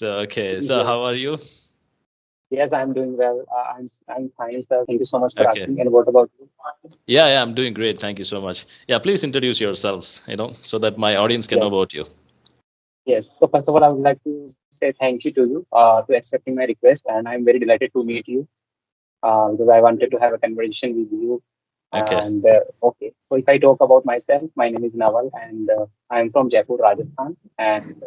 Okay. So Yes, how are you? yes, I'm doing well. I'm fine, sir. Thank you so much for Okay. asking. And what about you? Yeah, I'm doing great. Thank you so much. Yeah, please introduce yourselves, so that my audience can know Yes, about you. yes. So first of all, I would like to say thank you to you to accepting my request, and I'm very delighted to meet you because I wanted to have a conversation with you. Okay. And okay, so if I talk about myself, my name is Naval, and I'm from Jaipur, Rajasthan. And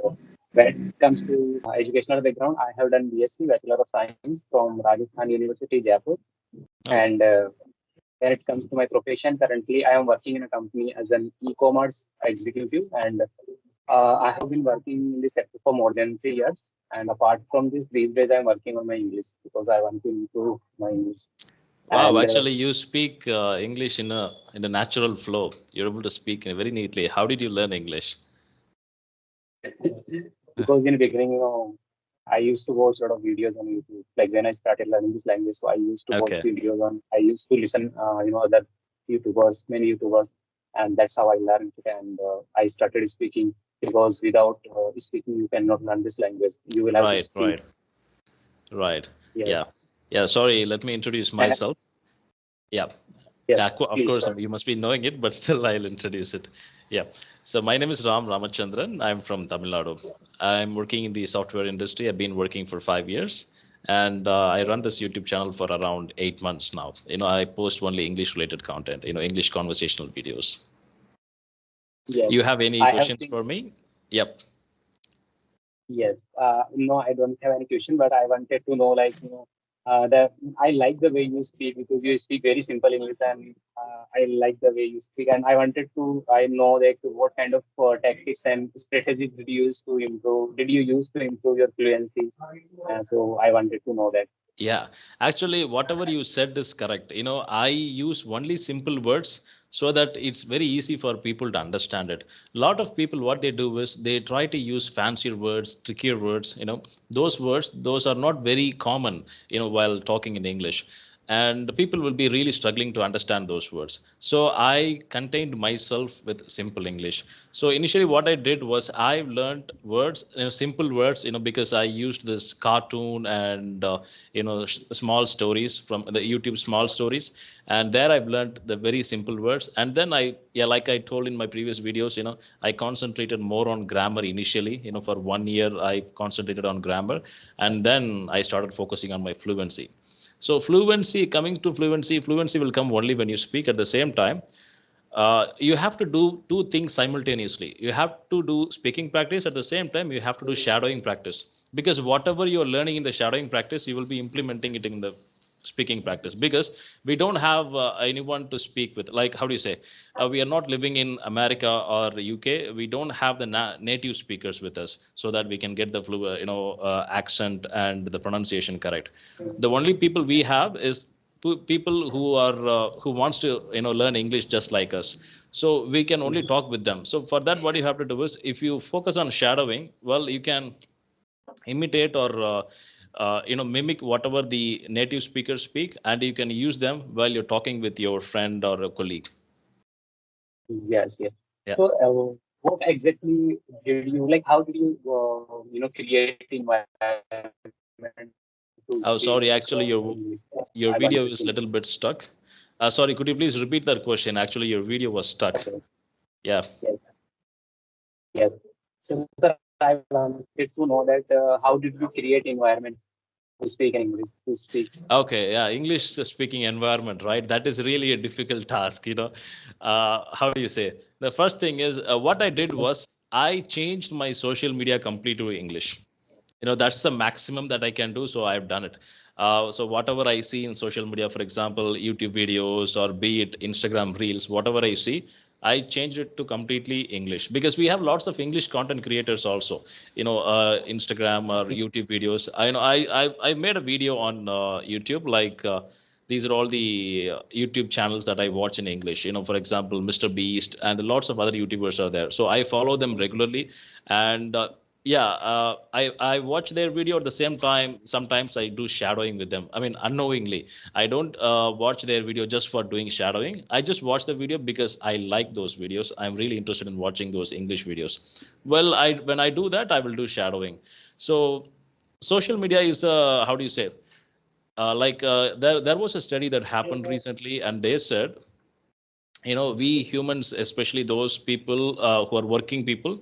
when it comes to educational background, I have done BSc, Bachelor of Science from Rajasthan University, Jaipur. Okay. And when it comes to my profession, currently I am working in a company as an e-commerce executive, and I have been working in this sector for more than 3 years. And apart from this, these days I'm working on my English because I want to improve my English. Wow, And actually you speak English in a natural flow. You're able to speak very neatly. How did you learn English? because in the beginning, I used to watch a lot of videos on YouTube. Like when I started learning this language, so I used to watch Okay. videos on. I used to listen, other YouTubers, many YouTubers, and that's how I learned it. And I started speaking because without speaking, you cannot learn this language. You will have to Right, speak. right, right. Yeah. Yes, Yeah, sorry, let me introduce and myself. Yeah. yes, Of please, course, sir. you must be knowing it, but still I'll introduce it. Yeah. So my name is Ramachandran. I'm from Tamil Nadu. I'm working in the software industry. I've been working for 5 years, and I run this YouTube channel for around 8 months now. I post only English-related content. English conversational videos. You Yes, have any I have questions seen. for me? Yep. Yes. No, I don't have any question, but I wanted to know, like, that I like the way you speak because you speak very simple English, and I like the way you speak. And I wanted to, I know that what kind of tactics and strategies did you use to improve your fluency? So I wanted to know that. Yeah, actually, whatever you said is correct. I use only simple words so that it's very easy for people to understand it. A lot of people, what they do is they try to use fancier words, trickier words. Those words, those are not very common, while talking in English. And people will be really struggling to understand those words. So I contained myself with simple English. So initially, what I did was I learned words, simple words, because I used this cartoon and small stories from the YouTube small stories, and there I've learned the very simple words. And then yeah, like I told in my previous videos, I concentrated more on grammar initially. For 1 year I concentrated on grammar, and then I started focusing on my fluency. So fluency will come only when you speak. At the same time, you have to do two things simultaneously. You have to do speaking practice, at the same time you have to do shadowing practice, because whatever you're learning in the shadowing practice you will be implementing it in the speaking practice, because we don't have anyone to speak with. Like, how do you say, we are not living in America or UK. We don't have the native speakers with us so that we can get the accent and the pronunciation correct. The only people we have is people who wants to learn English just like us. So we can only talk with them. So for that, what you have to do is, if you focus on shadowing, well, you can imitate or mimic whatever the native speakers speak, and you can use them while you're talking with your friend or a colleague. Yes, yes. Yeah. So, what exactly did you like? How did you, create environment to speak Oh, English? sorry, actually I wanted your to know. video is a little bit stuck. Sorry, could you please repeat that question? Actually, your video was stuck. Okay. Yeah. Yes. Yes. So, sir, I wanted to know that how did you create environment to speak in English, to speak? Okay, yeah, English speaking environment, right? That is really a difficult task, How do you say? The first thing is, what I did was I changed my social media completely to English. That's the maximum that I can do, so I've done it. So whatever I see in social media, for example, YouTube videos or be it Instagram reels, whatever I see, I changed it to completely English, because we have lots of English content creators also. Instagram or YouTube videos. I made a video on YouTube, like. These are all the YouTube channels that I watch in English. For example, Mr. Beast and lots of other YouTubers are there. So I follow them regularly, and yeah, I watch their video. At the same time, sometimes I do shadowing with them. I mean, unknowingly. I don't watch their video just for doing shadowing. I just watch the video because I like those videos. I'm really interested in watching those English videos. Well, I when I do that, I will do shadowing. So social media is how do you say, there was a study that happened recently, and they said, we humans, especially those people who are working people,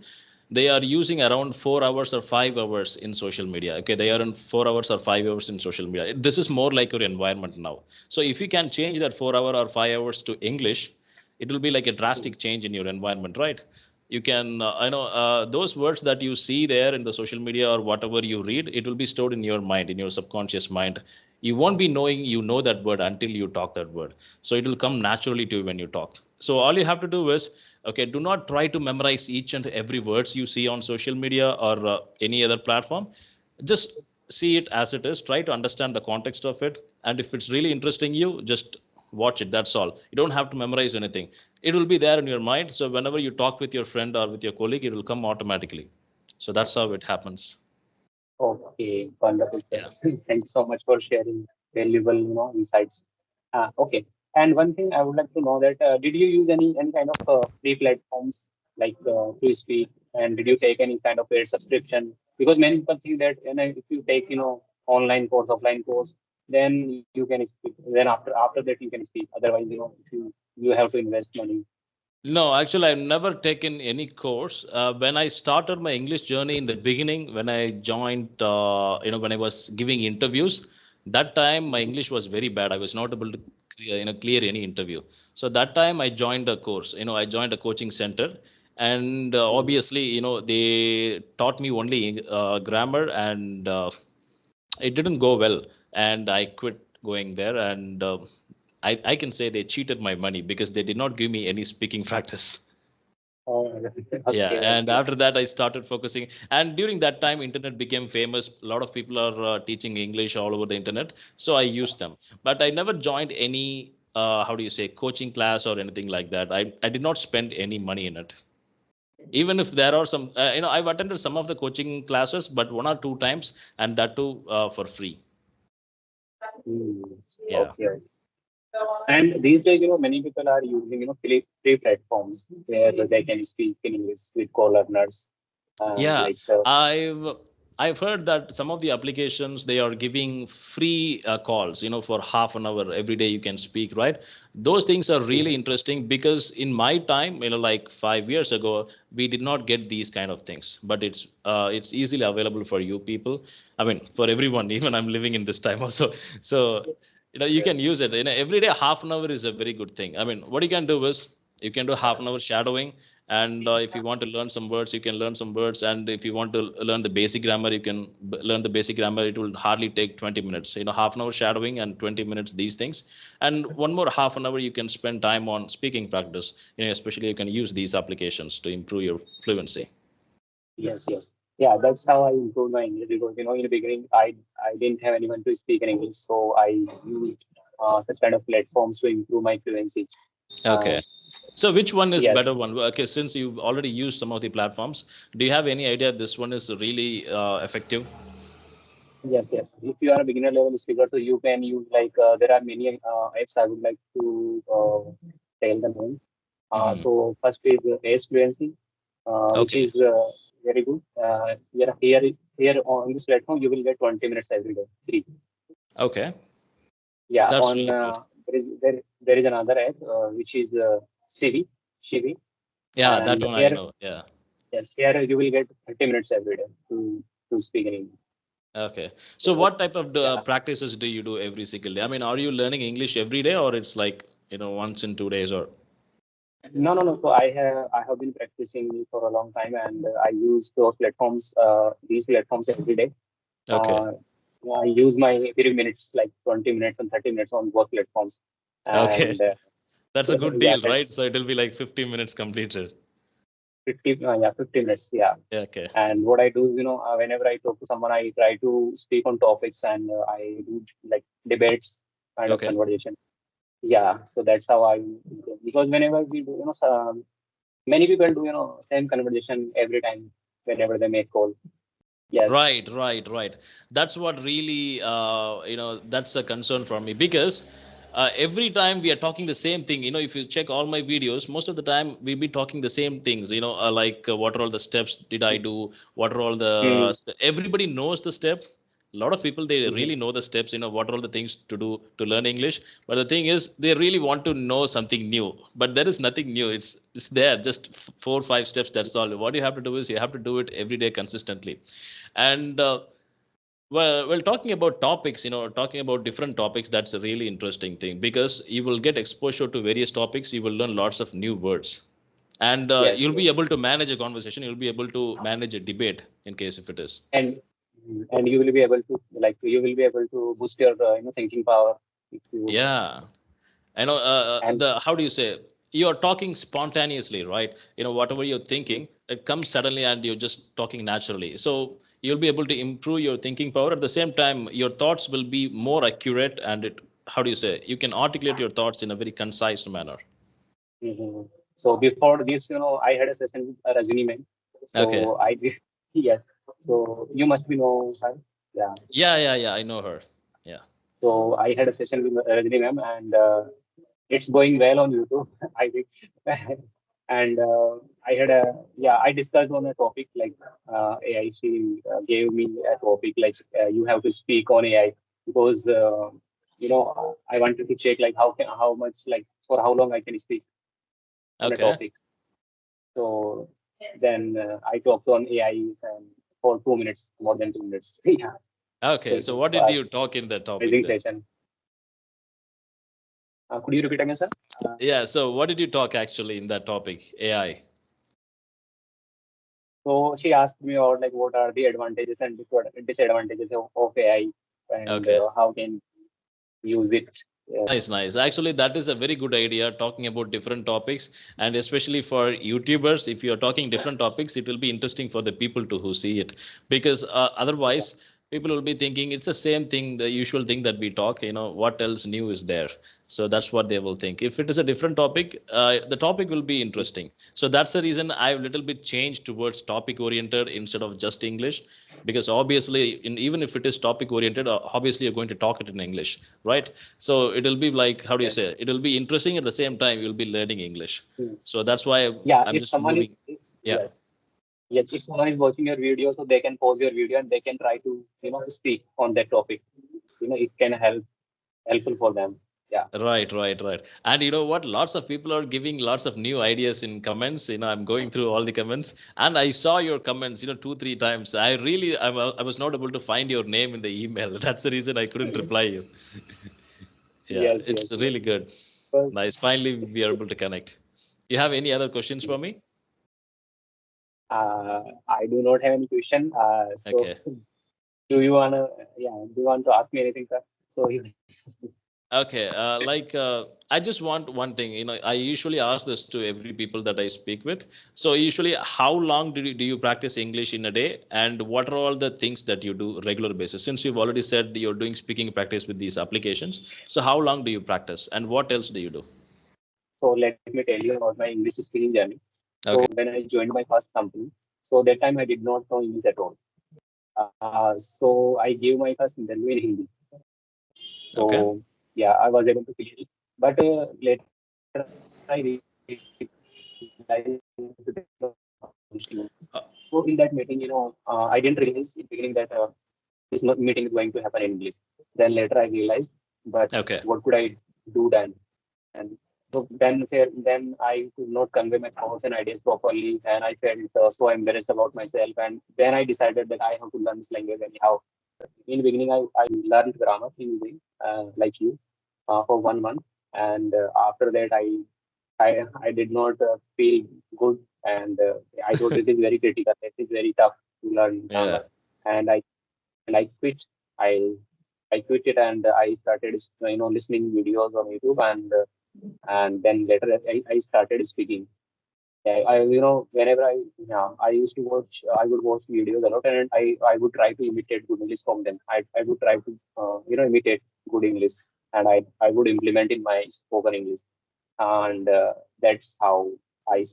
they are using around 4 hours or 5 hours in social media. Okay, they are in 4 hours or 5 hours in social media. This is more like your environment now. So if you can change that 4 hour or 5 hours to English, it will be like a drastic change in your environment, right? You can I know those words that you see there in the social media or whatever you read, it will be stored in your mind, in your subconscious mind. You won't be knowing you know that word until you talk that word. So it will come naturally to you when you talk. So all you have to do is, okay, do not try to memorize each and every words you see on social media or any other platform. Just see it as it is, try to understand the context of it, and if it's really interesting you, just watch it. That's all. You don't have to memorize anything. It will be there in your mind, so whenever you talk with your friend or with your colleague, it will come automatically. So that's how it happens. Okay, wonderful, sir. Yeah. Thanks so much for sharing valuable, insights. Okay. And one thing I would like to know that did you use any kind of free platforms like to speak, and did you take any kind of paid subscription? Because many people think that if you take online course, offline course, then you can speak. Then after that you can speak. Otherwise, if you have to invest money. No, actually, I've never taken any course. When I started my English journey in the beginning, when I joined, when I was giving interviews, that time my English was very bad. I was not able to, clear any interview. So that time I joined a course. I joined a coaching center, and Mm. obviously, they taught me only grammar, and it didn't go well, and I quit going there. And I can say they cheated my money because they did not give me any speaking practice. Oh, Yeah, okay, and okay. after that I started focusing, and during that time internet became famous. A lot of people are teaching English all over the internet, so I used them. But I never joined any how do you say, coaching class or anything like that. I did not spend any money in it. Even if there are some, I've attended some of the coaching classes, but one or two times, and that too for free. Mm. Yeah. Okay. And these days, many people are using, free platforms where they can speak in English with co-learners. Yeah, Like, I've I've heard that some of the applications, they are giving free calls, for half an hour every day you can speak, right? Those things are really interesting because in my time, like 5 years ago, we did not get these kind of things. But it's easily available for you people. I mean, for everyone. Even I'm living in this time also. So you can use it. Every day half an hour is a very good thing. I mean, what you can do is you can do half an hour shadowing, and if you want to learn some words, you can learn some words, and if you want to learn the basic grammar, you can learn the basic grammar. It will hardly take 20 minutes, half an hour shadowing and 20 minutes these things. And one more half an hour you can spend time on speaking practice. Especially you can use these applications to improve your fluency. yes, yes. Yeah, that's how I improved my English because, in the beginning, I didn't have anyone to speak in English. So I used such kind of platforms to improve my fluency. Okay, Um, so which one is yes, better one? Okay, since you've already used some of the platforms, do you have any idea this one is really effective? yes, yes. If you are a beginner level speaker, so you can use like, there are many apps I would like to tell the name. Hmm. So first is Ace Fluency, which Okay. is very good. Here on this platform, you will get 20 minutes every day, free. Okay, Yeah, that's on really good. there is another app which is Shivi, Yeah, that and one I here, know. Yeah. yes, here you will get 30 minutes every day to speak in English. Okay. So So, what type of yeah, practices do you do every single day? I mean, are you learning English every day, or it's like, once in 2 days or? no, no, no. So I have been practicing this for a long time, and I use these platforms every day. Okay. Uh, I use my few minutes, like 20 minutes and 30 minutes on both platforms. Okay. And That's a good yeah, deal, right? that's So it'll be like 15 minutes completed. 50 minutes. Yeah. Yeah, okay. And what I do is, whenever I talk to someone, I try to speak on topics, and I do like debates kind of Okay. conversation. Yeah. So that's how because whenever we do, many people do, same conversation every time whenever they make call. Yes. Right, right, right. That's what really, that's a concern for me because every time we are talking the same thing. If you check all my videos, most of the time we'll be talking the same things. Like what are all the steps did I do? What are all the Mm, everybody knows the steps, A lot of people, they Mhm. really know the steps, what are all the things to do to learn English. But the thing is, they really want to know something new, but there is nothing new. It's there, just 4 5 steps, that's all. What you have to do is you have to do it every day consistently. And well, talking about topics, talking about different topics, that's a really interesting thing, because you will get exposure to various topics, you will learn lots of new words, and Yes, you'll yes. be able to manage a conversation, you'll be able to manage a debate in case if it is. And and you will be able to like you will be able to boost your thinking power if you Yeah. I know, and the how do you say, you're talking spontaneously, right? Whatever you're thinking, it comes suddenly and you're just talking naturally. So you'll be able to improve your thinking power. At the same time, your thoughts will be more accurate, and how do you say, you can articulate your thoughts in a very concise manner. Mhm. So before this, I had a session with a Rajini ma'am. Okay. So I did, yes. So you must be know her. Yeah. Yeah, yeah, yeah. I know her. Yeah. So I had a session with Rajini ma'am, and it's going well on YouTube. I think, and I had a yeah. I discussed on a topic like AI. She gave me a topic like you have to speak on AI because I wanted to check like how much like for how long I can speak on a Okay. topic. So then I talked on AIs and for 2 minutes, more than 2 minutes. Yeah. So Okay. it So was what did you talk in that topic amazing then? session. Could you repeat again, sir? Uh, Yeah. So what did you talk actually in that topic? AI. so she asked me about like what are the advantages and disadvantages of AI and Okay. how can use it. Nice, nice. Actually, that is a very good idea, talking about different topics, and especially for YouTubers. If you are talking different topics, it will be interesting for the people to who see it, because Yeah. otherwise people will be thinking it's the same thing, the usual thing that we talk. What else new is there? So that's what they will think. If it is a different topic, the topic will be interesting. So that's the reason I've little bit changed towards topic oriented instead of just English, because obviously, even if it is topic oriented, obviously you're going to talk it in English, right? So it'll be like, how do you Yes. say, it'll be interesting, at the same time you'll be learning English. Mm. So that's why Yeah. I'm If just someone is moving. Yeah. yes. Yes, if someone is watching your video, so they can pause your video and they can try to, speak on that topic. It can helpful for them. Yeah. Right, right, right. And you know what, lots of people are giving lots of new ideas in comments. I'm going through all the comments, and I saw your comments 2 3 times. I was not able to find your name in the email. That's the reason I couldn't reply you. Yeah, Yes, it's yes, yes. really good. Well, Nice, finally we are able to connect. You have any other questions for me? I do not have any question. So Okay. do you wanna, yeah, do you want to ask me anything, sir? So you, Okay, I just want one thing. I usually ask this to every people that I speak with. So usually, how long do you practice English in a day, and what are all the things that you do regular basis? Since you've already said you're doing speaking practice with these applications, so how long do you practice, and what else do you do? so let me tell you about my English speaking journey. Okay, So when I joined my first company, so that time I did not know English at all. So I gave my first interview in Hindi. okay, So yeah, I was able to clear it. But later I realized that English is not my strong point. uh, So in that meeting, I didn't realize in beginning that meeting is going to happen in English. Then later I realized, but okay, what could I do then? And so then I could not convey my thoughts and ideas properly, and I felt so embarrassed about myself. And then I decided that I have to learn this language anyhow. In beginning, I learned grammar in beginning, like you, for 1 month, and after that, I did not feel good, and I thought it is very critical. It is very tough to learn yeah, grammar, and I quit. I I quit it, and I started listening videos on YouTube, and then later I started speaking. Yeah, whenever I used to watch, I would watch videos a lot, and I would try to imitate good English from them. I would try to, imitate good English, and I would implement in my spoken English, and that's how I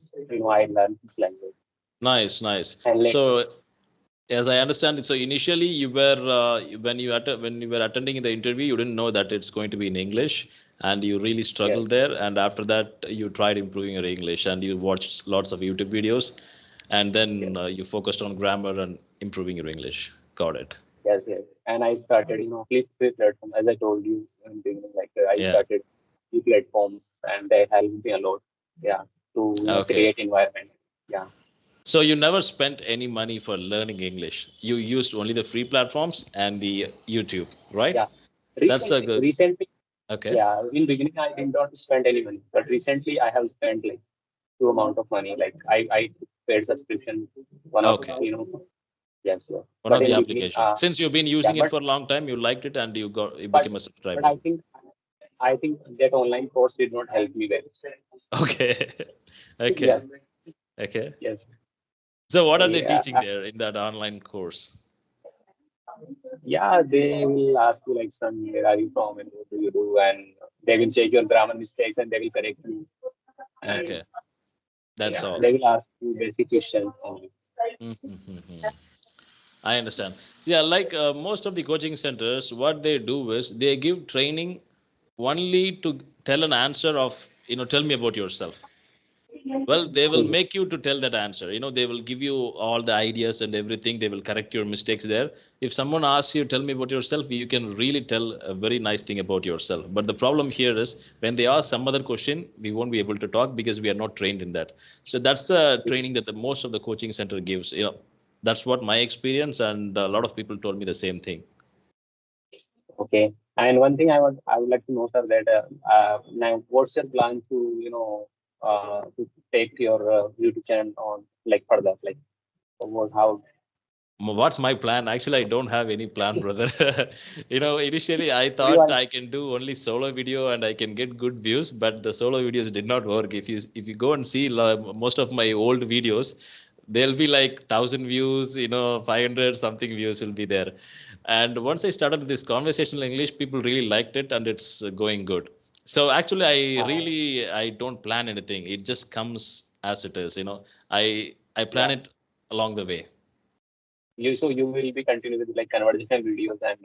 learned this language. nice, nice. And later, So as I understand it, so initially you were when you were attending the interview, you didn't know that it's going to be in English, and you really struggled yes, there. And after that, you tried improving your English, and you watched lots of YouTube videos, and yes, then you focused on grammar and improving your English. Got it. Yes, yes. And I started, free platform, as I told you in the beginning, like I Yeah. started free platforms and they helped me a lot. Yeah, to, Okay. create environment. Yeah, So you never spent any money for learning English. You used only the free platforms and the YouTube, right? yeah. That's a good. Recently, Okay. yeah, in beginning I did not spend any money, but recently I have spent like two amount of money. Like I paid subscription, one of, Okay. yes, yeah. One But of the in beginning, applications. Since you've been yeah, using it for a long time, you liked it and you but became a but subscriber. I think that online course did not help me well. Okay. Okay. Yes, Okay. yes. So what are they Yeah, teaching there in that online course? yeah, they will ask you like, son, where are you from and what do you do? And they will check your grammar mistakes and they will correct you. And Okay. That's yeah, all. they will ask you basic questions only. Mm-hmm. I understand. So, yeah, like most of the coaching centers, what they do is they give training only to tell an answer of, tell me about yourself. Well, they will Mhm. make you to tell that answer. They will give you all the ideas and everything. They will correct your mistakes there. If someone asks you, tell me about yourself, you can really tell a very nice thing about yourself. But the problem here is when they ask some other question, we won't be able to talk because we are not trained in that. So that's a training that the most of the coaching center gives. That's what my experience, and a lot of people told me the same thing. Okay. And one thing I would like to know, sir, that now what's your plan to, to take your YouTube channel on like further, like what, how What's my plan? Actually, I don't have any plan, brother. Initially I do you thought want? I can do only solo video and I can get good views, but the solo videos did not work. If you go and see most of my old videos, they'll be like 1,000 views, 500 something views will be there. And once I started this conversational English, people really liked it and it's going good. So actually, Uh, I don't plan anything. It just comes as it is. I plan yeah, it along the way. you will be continuing with like conversational videos and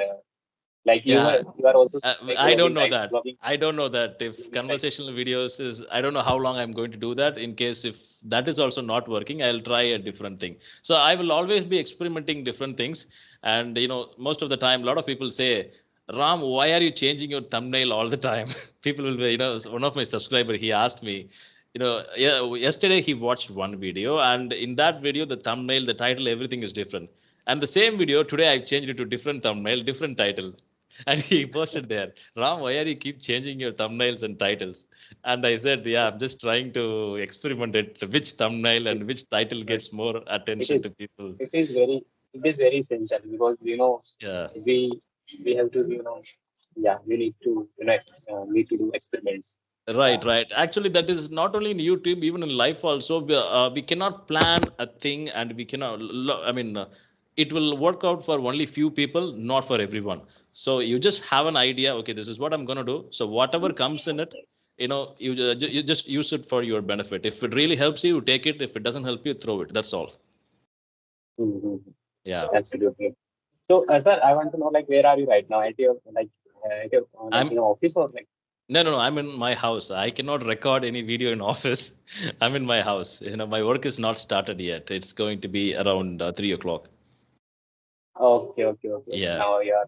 like Yeah, you are also like I don't vlogging, know right? that. Vlogging, I don't know that if vlogging type. conversational videos is, I don't know how long I'm going to do that. In case if that is also not working, I'll try a different thing. So I will always be experimenting different things. And most of the time, a lot of people say, Ram, why are you changing your thumbnail all the time? People will be, one of my subscriber, he asked me, yeah, yesterday he watched one video, and in that video, the thumbnail, the title, everything is different. And the same video today, I've changed it to different thumbnail, different title. And he posted there, Ram, why are you keep changing your thumbnails and titles? And I said, yeah, I'm just trying to experiment it, which thumbnail and Yes, which title but gets more it attention is to people. it is very it is very essential because Yeah. we we have to yeah, we need to need to do experiments. Right, Yeah. right. Actually, that is not only in YouTube, even in life also. We cannot plan a thing, and we cannot. I mean, it will work out for only few people, not for everyone. So you just have an idea. Okay, this is what I'm gonna do. So whatever comes in it, you just use it for your benefit. If it really helps you, take it. If it doesn't help you, throw it. That's all. Mhm. Yeah. Absolutely. So, sir, I want to know like where are you right now? At your at your I'm office or like? No. I'm in my house. I cannot record any video in office. I'm in my house. My work is not started yet. It's going to be around 3 o'clock. Okay, okay, okay. Yeah. Now you are.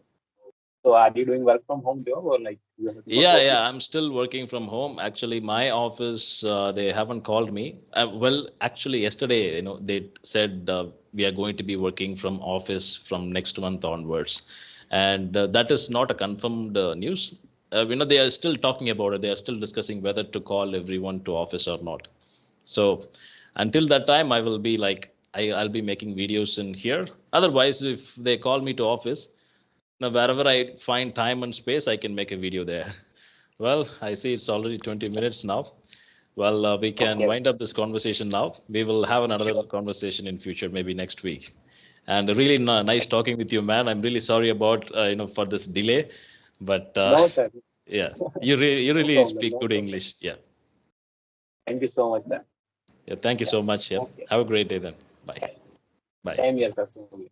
So, are you doing work from home job or like you have to go to Yeah. office? I'm still working from home. Actually, my office, they haven't called me. Well, actually, yesterday, they said we are going to be working from office from next month onwards. And that is not a confirmed news. They are still talking about it. They are still discussing whether to call everyone to office or not. So until that time, I will be like, I'll be making videos in here. Otherwise, if they call me to office, now wherever I find time and space, I can make a video there. Well, I see it's already 20 minutes now. Well, we can Okay, wind up this conversation now. We will have another sure. conversation in future, maybe next week. And really nice talking with you, man. I'm really sorry about for this delay, but No, sir. yeah, you No really problem. speak No good problem. English. Yeah, Thank you so much, sir. yeah. Thank you Yeah. so much. Yeah, Okay. have a great day then. Bye. Bye. Same here, sir. Same here.